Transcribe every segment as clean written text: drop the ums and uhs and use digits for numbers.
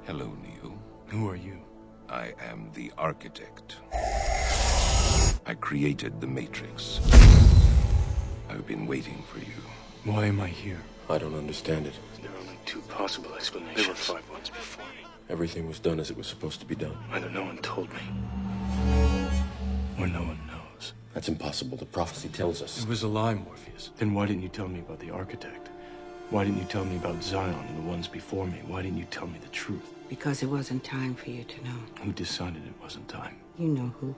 Hello, Neo. Who are you? I am the architect. I created the Matrix. I've been waiting for you. Why am I here? I don't understand it. There are only two possible explanations. There were 5 ones before me. Everything was done as it was supposed to be done. Either no one told me, or no one knows. That's impossible. The prophecy tells us. It was a lie, Morpheus. Then why didn't you tell me about the architect? Why didn't you tell me about Zion and the ones before me? Why didn't you tell me the truth? Because it wasn't time for you to know. Who decided it wasn't time? You know who.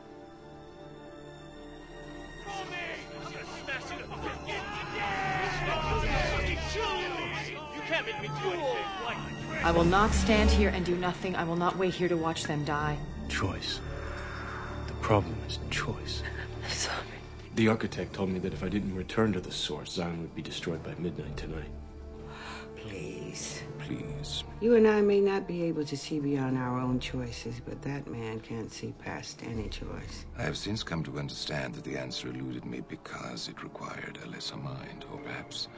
I will not stand here and do nothing. I will not wait here to watch them die. Choice. The problem is choice. I'm sorry. The architect told me that if I didn't return to the source, Zion would be destroyed by midnight tonight. Please. Please. You and I may not be able to see beyond our own choices, but that man can't see past any choice. I have since come to understand that the answer eluded me because it required a lesser mind, or perhaps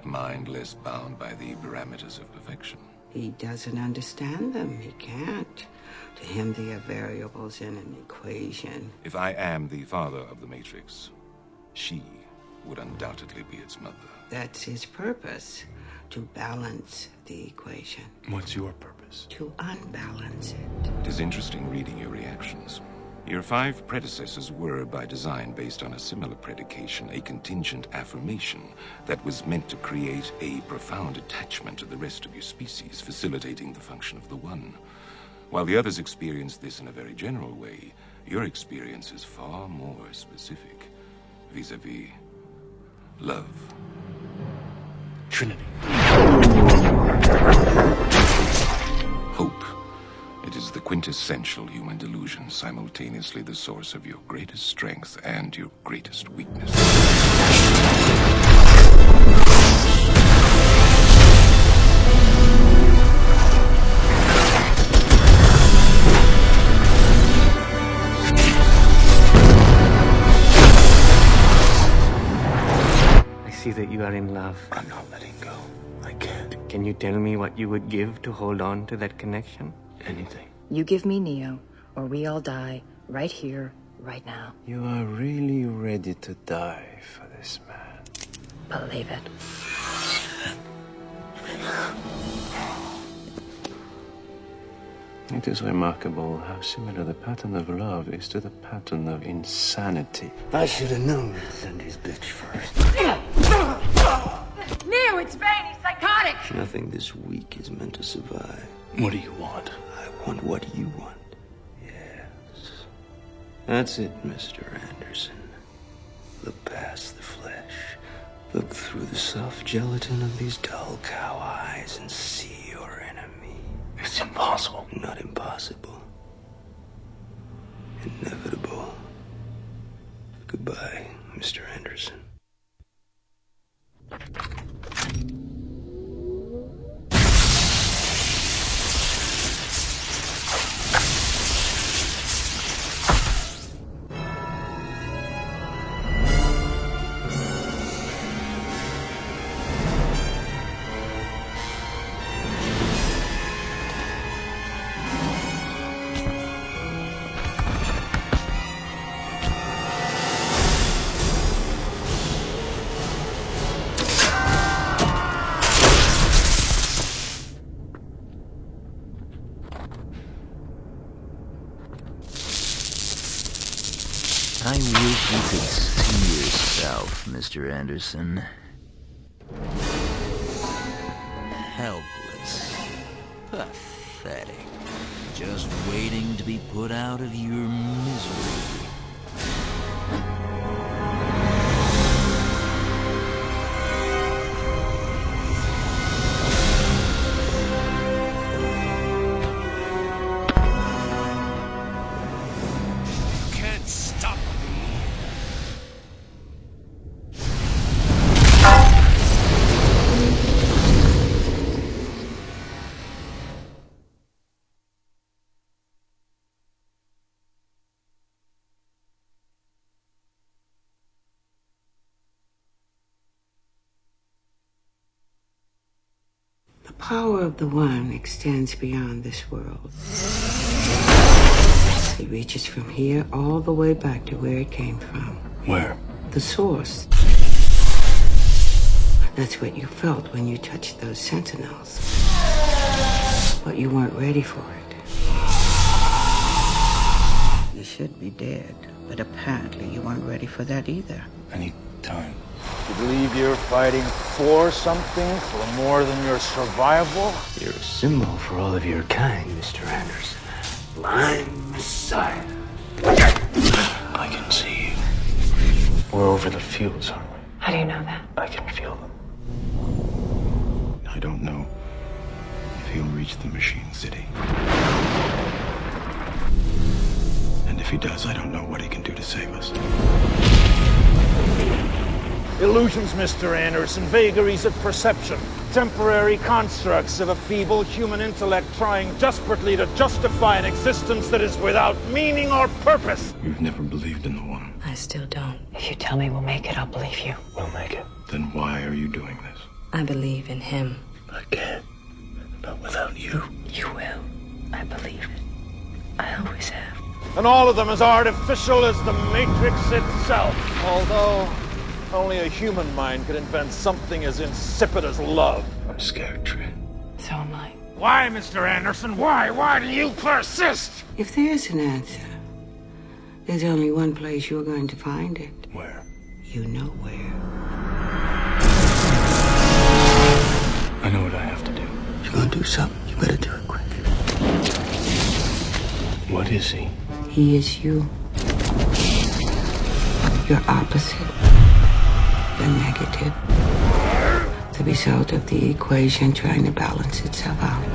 a mind less bound by the parameters of perfection. He doesn't understand them. He can't. To him, they are variables in an equation. If I am the father of the Matrix, she would undoubtedly be its mother. That's his purpose, to balance the equation. What's your purpose? To unbalance it. It is interesting reading your reactions. Your 5 predecessors were, by design, based on a similar predication, a contingent affirmation that was meant to create a profound attachment to the rest of your species, facilitating the function of the One. While the others experienced this in a very general way, your experience is far more specific, vis-a-vis love. Trinity. Hope. It is the quintessential human delusion, simultaneously the source of your greatest strength and your greatest weakness. I see that you are in love. I'm not letting go. I can't. Can you tell me what you would give to hold on to that connection? Anything. You give me Neo, or we all die right here, right now. You are really ready to die for this man. Believe it. It is remarkable how similar the pattern of love is to the pattern of insanity. I should have known to send his bitch first. Neo, it's Bane. He's psychotic. Nothing this weak is meant to survive. What do you want? I want what you want. Yes. That's it, Mr. Anderson. Look past the flesh. Look through the soft gelatin of these dull cow eyes and see your enemy. It's impossible. Not impossible. Inevitable. Goodbye, Mr. Anderson. I wish you could see yourself, Mr. Anderson. Helpless. Pathetic. Just waiting to be put out of your misery. power of the One extends beyond this world. It reaches from here all the way back to where it came from. Where? The source. That's what you felt when you touched those sentinels. But you weren't ready for it. You should be dead, but apparently you weren't ready for that either. I need time. You believe you're fighting for something, for more than your survival? You're a symbol for all of your kind, Mr. Anderson. Blind Messiah. I can see you. We're over the fields, aren't we? How do you know that? I can feel them. I don't know if he'll reach the Machine City. And if he does, I don't know what he can do to save us. Illusions, Mr. Anderson, vagaries of perception, temporary constructs of a feeble human intellect trying desperately to justify an existence that is without meaning or purpose. You've never believed in the One. I still don't. If you tell me we'll make it, I'll believe you. We'll make it. Then why are you doing this? I believe in him. I can't. Not without you. You will. I believe it. I always have. And all of them as artificial as the Matrix itself. Although only a human mind could invent something as insipid as love. I'm scared, Trent. So am I. Why, Mr. Anderson? Why? Why do you persist? If there's an answer, there's only one place you're going to find it. Where? You know where. I know what I have to do. If you're gonna do something, you better do it quick. What is he? He is you. Your opposite. The negative. The result of the equation trying to balance itself out.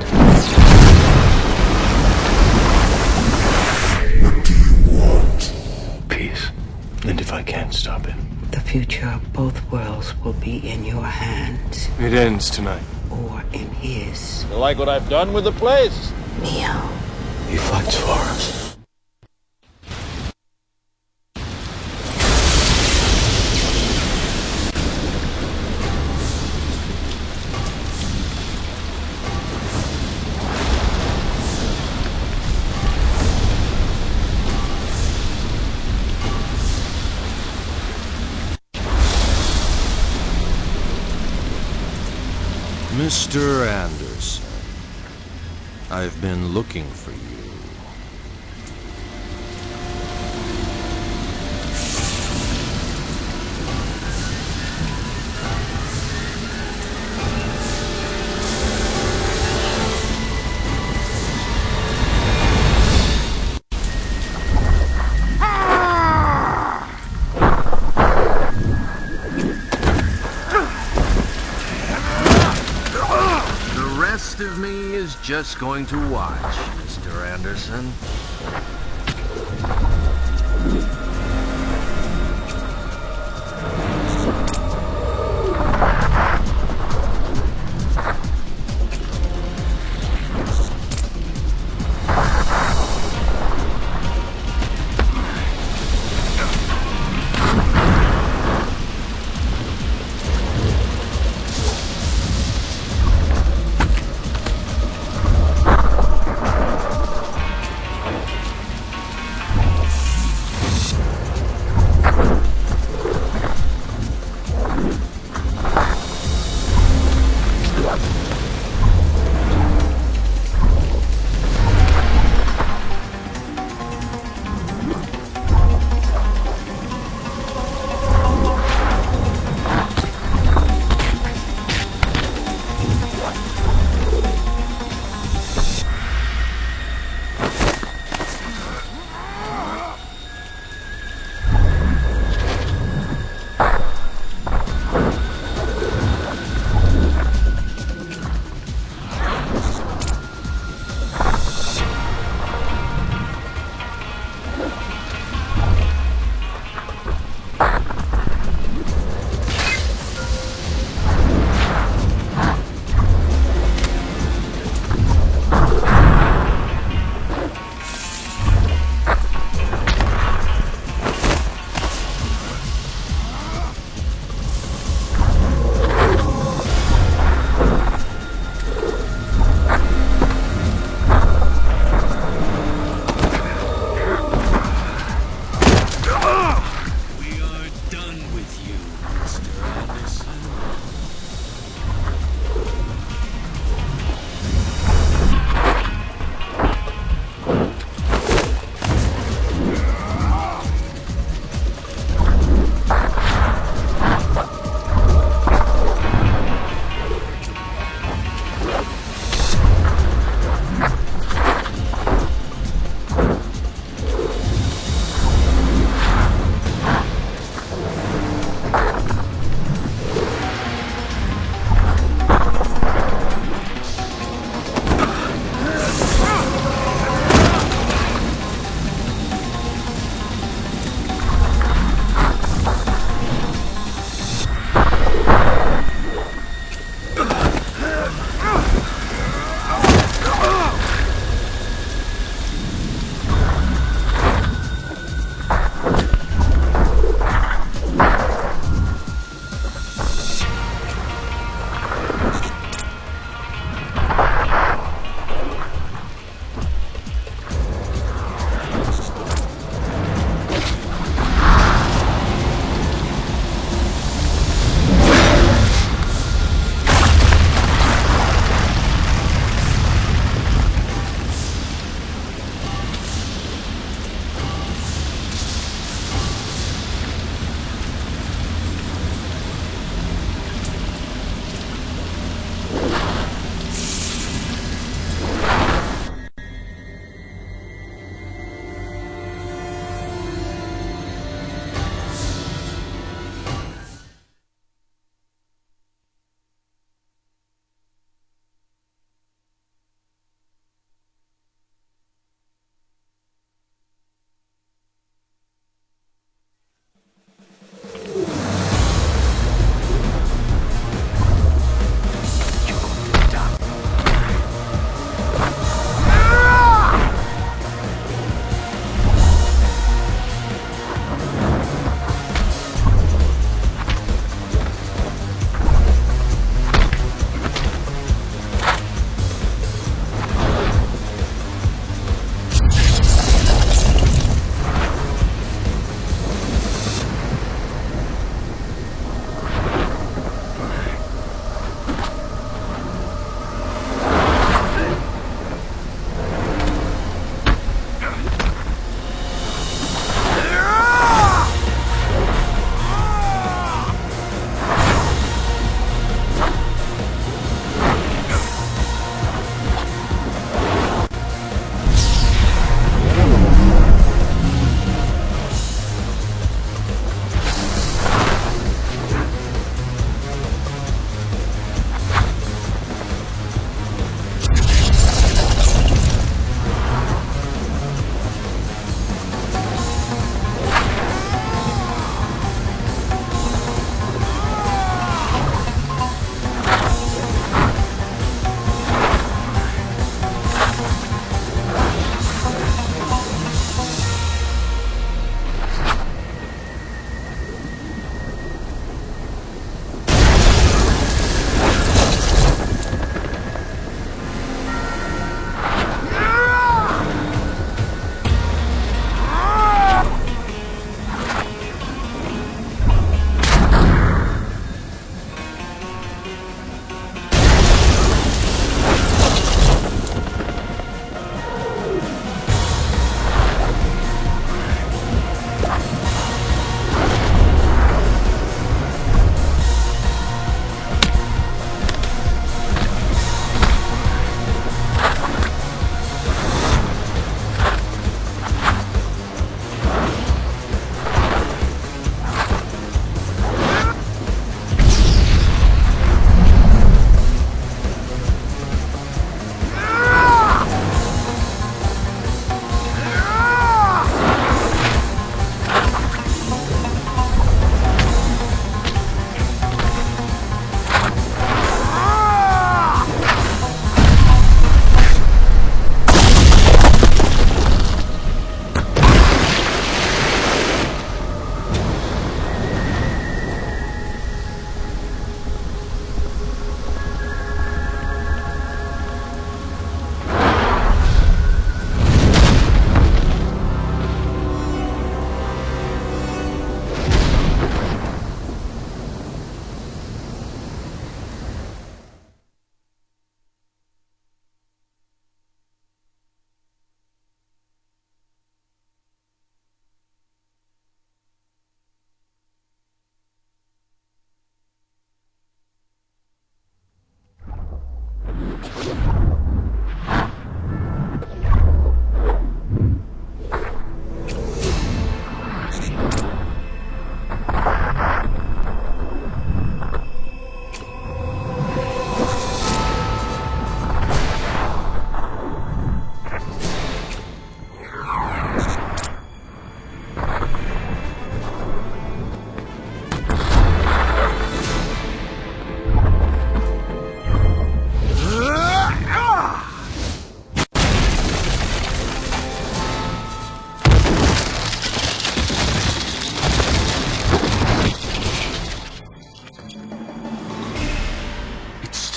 Peace. And if I can't stop it? The future of both worlds will be in your hands. It ends tonight. Or in his. You like what I've done with the place? Neo. He fights for us. Mr. Anderson, I've been looking for you. Of me is just going to watch, Mr. Anderson.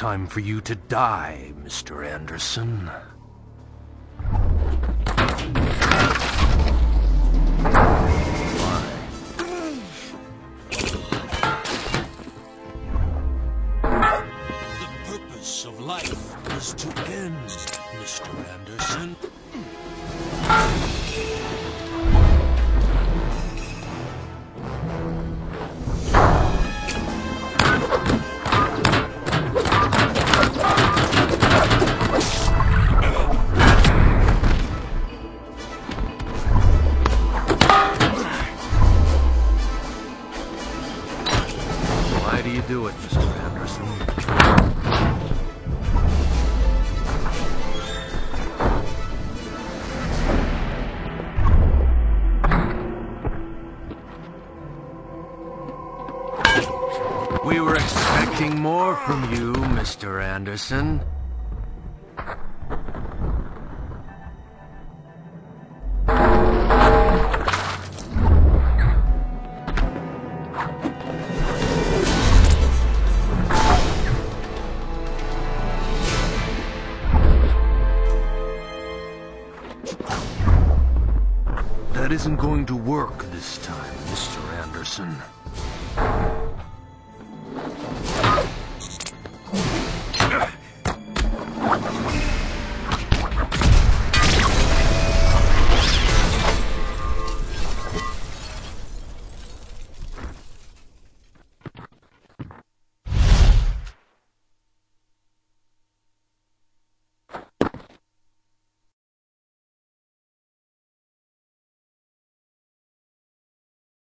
time for you to die, Mr. Anderson. The purpose of life is to end, Mr. Anderson. Why do you do it, Mr. Anderson? We were expecting more from you, Mr. Anderson. That isn't going to work this time, Mr. Anderson.